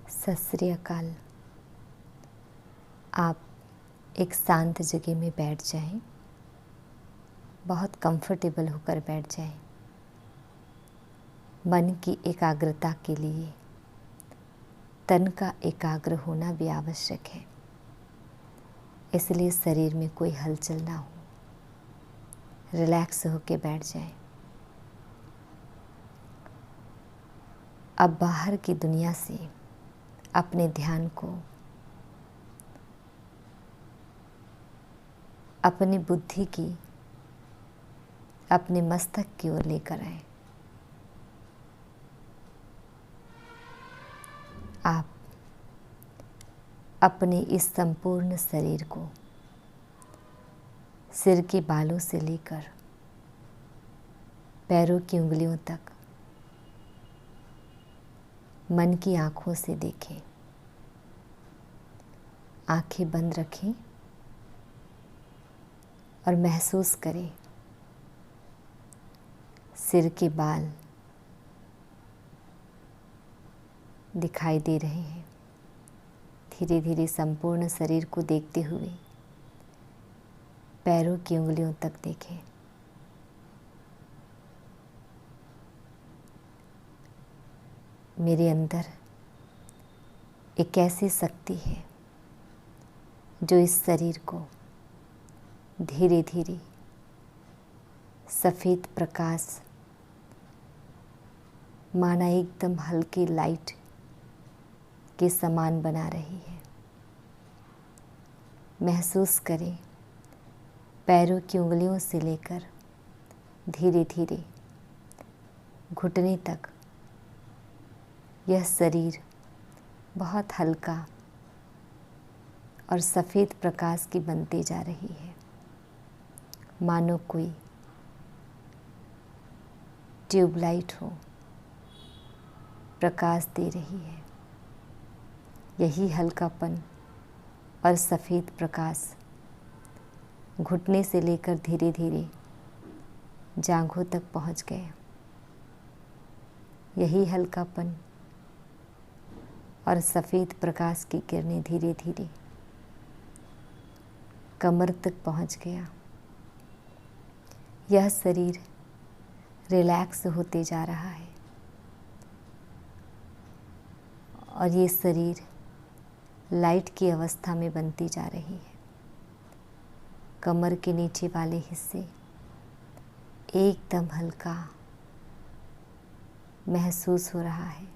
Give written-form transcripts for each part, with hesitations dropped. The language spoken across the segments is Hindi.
सत श्री अकाल। आप एक शांत जगह में बैठ जाएं, बहुत कंफर्टेबल होकर बैठ जाएं। मन की एकाग्रता के लिए तन का एकाग्र होना भी आवश्यक है, इसलिए शरीर में कोई हलचल ना हो, रिलैक्स होकर बैठ जाएं। अब बाहर की दुनिया से अपने ध्यान को अपनी बुद्धि की अपने मस्तक की ओर लेकर आए। आप अपने इस संपूर्ण शरीर को सिर के बालों से लेकर पैरों की उंगलियों तक मन की आँखों से देखें। आँखें बंद रखें और महसूस करें सिर के बाल दिखाई दे रहे हैं। धीरे धीरे संपूर्ण शरीर को देखते हुए पैरों की उंगलियों तक देखें। मेरे अंदर एक ऐसी शक्ति है जो इस शरीर को धीरे धीरे सफ़ेद प्रकाश माना एकदम हल्की लाइट के समान बना रही है। महसूस करें पैरों की उंगलियों से लेकर धीरे धीरे घुटने तक यह शरीर बहुत हल्का और सफ़ेद प्रकाश की बनती जा रही है, मानो कोई ट्यूबलाइट हो प्रकाश दे रही है। यही हल्कापन और सफ़ेद प्रकाश घुटने से लेकर धीरे धीरे जांघों तक पहुंच गया। यही हल्कापन और सफ़ेद प्रकाश की किरणें धीरे धीरे कमर तक पहुंच गया। यह शरीर रिलैक्स होते जा रहा है और ये शरीर लाइट की अवस्था में बनती जा रही है। कमर के नीचे वाले हिस्से एकदम हल्का महसूस हो रहा है।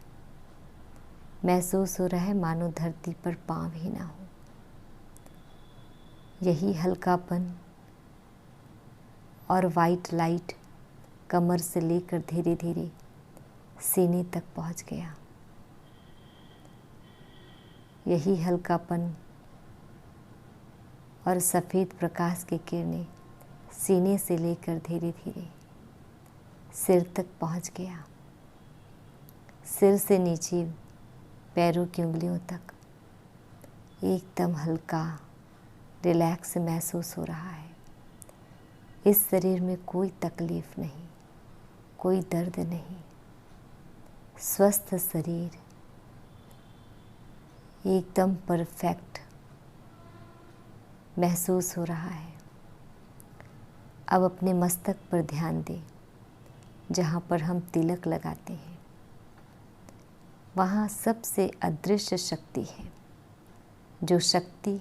महसूस हो रहा है मानो धरती पर पाँव ही ना हो। यही हल्कापन और वाइट लाइट कमर से लेकर धीरे धीरे सीने तक पहुंच गया। यही हल्कापन और सफ़ेद प्रकाश की किरणें सीने से लेकर धीरे धीरे सिर तक पहुंच गया। सिर से नीचे पैरों की उंगलियों तक एकदम हल्का रिलैक्स महसूस हो रहा है। इस शरीर में कोई तकलीफ़ नहीं, कोई दर्द नहीं। स्वस्थ शरीर एकदम परफेक्ट महसूस हो रहा है। अब अपने मस्तक पर ध्यान दें, जहाँ पर हम तिलक लगाते हैं। वहाँ सबसे अदृश्य शक्ति है, जो शक्ति,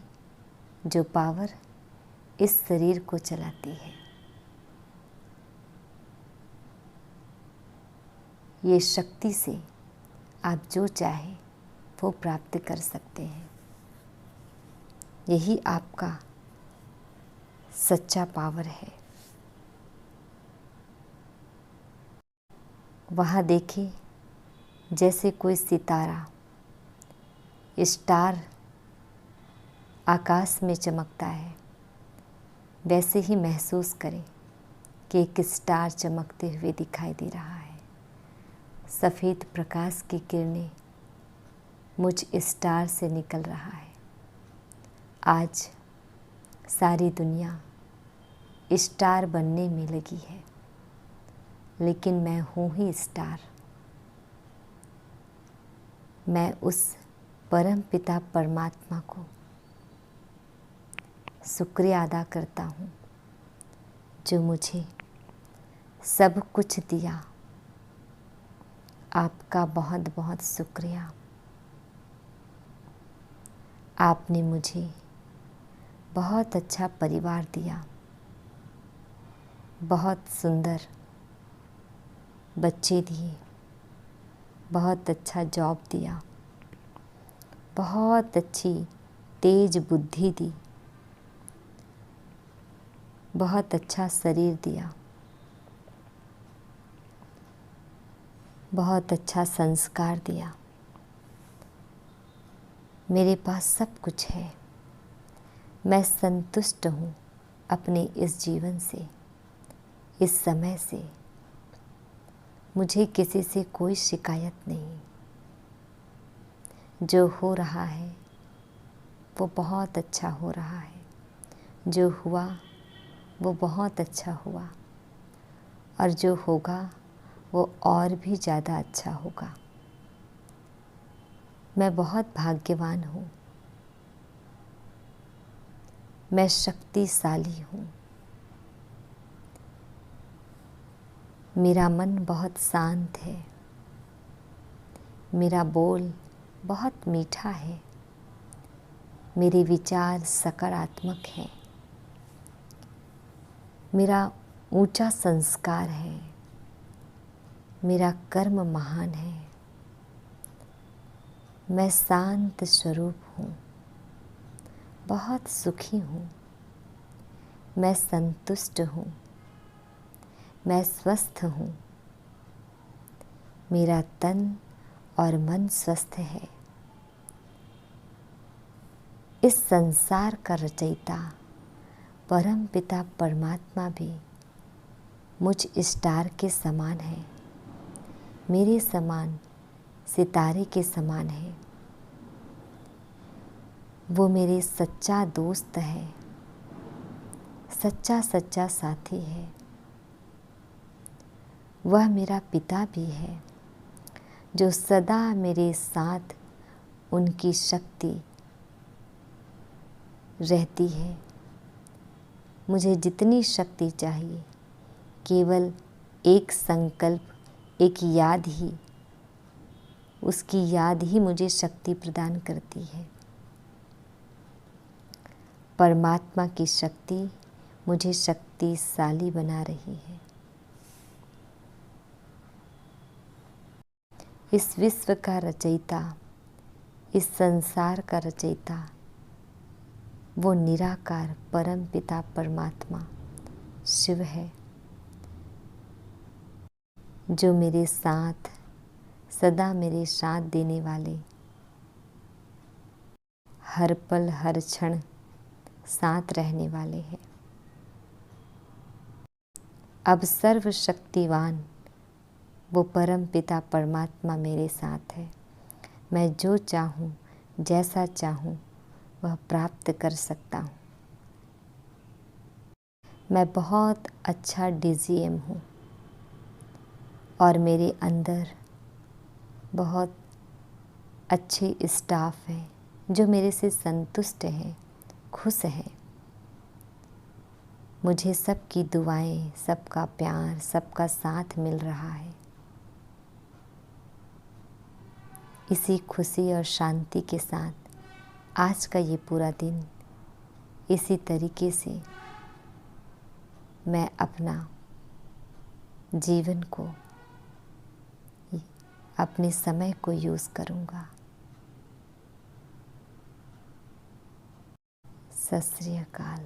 जो पावर इस शरीर को चलाती है। ये शक्ति से आप जो चाहें वो प्राप्त कर सकते हैं। यही आपका सच्चा पावर है। वहाँ देखिए जैसे कोई सितारा, स्टार आकाश में चमकता है, वैसे ही महसूस करें कि एक स्टार चमकते हुए दिखाई दे रहा है। सफ़ेद प्रकाश की किरणें मुझ स्टार से निकल रहा है। आज सारी दुनिया स्टार बनने में लगी है, लेकिन मैं हूँ ही स्टार। मैं उस परम पिता परमात्मा को शुक्रिया अदा करता हूँ जो मुझे सब कुछ दिया। आपका बहुत बहुत शुक्रिया। आपने मुझे बहुत अच्छा परिवार दिया, बहुत सुंदर बच्चे दिए, बहुत अच्छा जॉब दिया, बहुत अच्छी तेज बुद्धि दी, बहुत अच्छा शरीर दिया, बहुत अच्छा संस्कार दिया। मेरे पास सब कुछ है। मैं संतुष्ट हूँ अपने इस जीवन से, इस समय से। मुझे किसी से कोई शिकायत नहीं। जो हो रहा है वो बहुत अच्छा हो रहा है, जो हुआ वो बहुत अच्छा हुआ, और जो होगा वो और भी ज़्यादा अच्छा होगा। मैं बहुत भाग्यवान हूँ। मैं शक्तिशाली हूँ। मेरा मन बहुत शांत है। मेरा बोल बहुत मीठा है। मेरे विचार सकारात्मक हैं। मेरा ऊंचा संस्कार है। मेरा कर्म महान है। मैं शांत स्वरूप हूँ, बहुत सुखी हूँ। मैं संतुष्ट हूँ। मैं स्वस्थ हूँ। मेरा तन और मन स्वस्थ है। इस संसार का रचयिता परम पिता परमात्मा भी मुझ स्टार के समान है, मेरे समान सितारे के समान है। वो मेरे सच्चा दोस्त है, सच्चा सच्चा साथी है। वह मेरा पिता भी है जो सदा मेरे साथ उनकी शक्ति रहती है। मुझे जितनी शक्ति चाहिए, केवल एक संकल्प, एक याद ही, उसकी याद ही मुझे शक्ति प्रदान करती है। परमात्मा की शक्ति मुझे शक्तिशाली बना रही है। इस विश्व का रचयिता, इस संसार का रचयिता वो निराकार परम पिता परमात्मा शिव है, जो मेरे साथ सदा मेरे साथ देने वाले, हर पल हर क्षण साथ रहने वाले हैं। अब सर्वशक्तिवान वो परम पिता परमात्मा मेरे साथ है। मैं जो चाहूँ, जैसा चाहूँ, वह प्राप्त कर सकता हूँ। मैं बहुत अच्छा DGM हूँ और मेरे अंदर बहुत अच्छे स्टाफ हैं जो मेरे से संतुष्ट हैं, खुश हैं। मुझे सबकी दुआएं, सबका प्यार, सबका साथ मिल रहा है। इसी खुशी और शांति के साथ आज का ये पूरा दिन इसी तरीके से मैं अपना जीवन को, अपने समय को यूज़ करूँगा। सत श्री अकाल।